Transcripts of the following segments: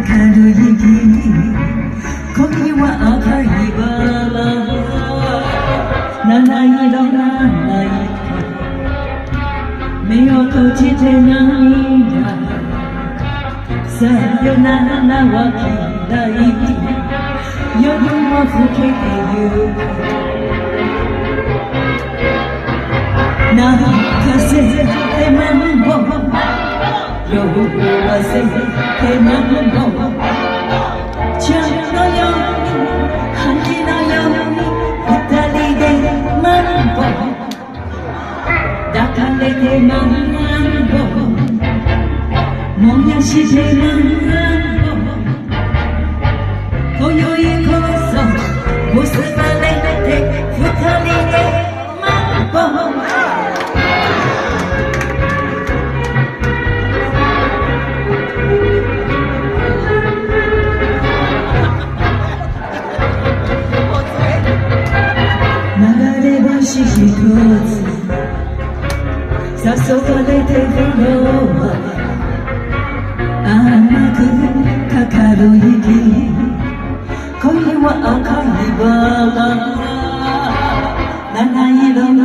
る息恋は赤いバラ七色なライト目を閉じて涙さよならは嫌い夜も更けてゆく泣かせてマンボ酔わせてマンボちゃんのように針のように二人でマンボ抱かれてマンボ燃やしてマンボ今宵こそ結ばれて二人でマンボ一つ誘われてフロア甘くかかる息恋は赤いバラ七色の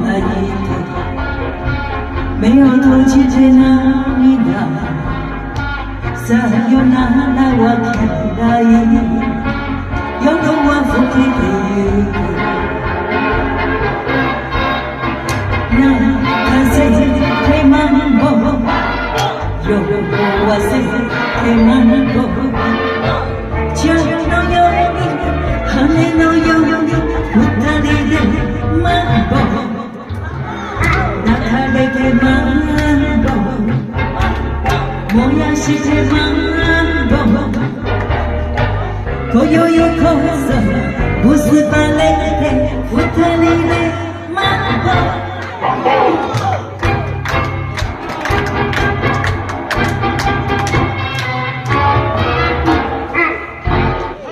ライト目を閉じて涙さよならは嫌い夜は更けてゆく泣かせてマンボ酔わせてマンボ蝶のように羽のように二人でマンボ抱かれてマンボ燃やしてマンボ今宵こそ結ばれ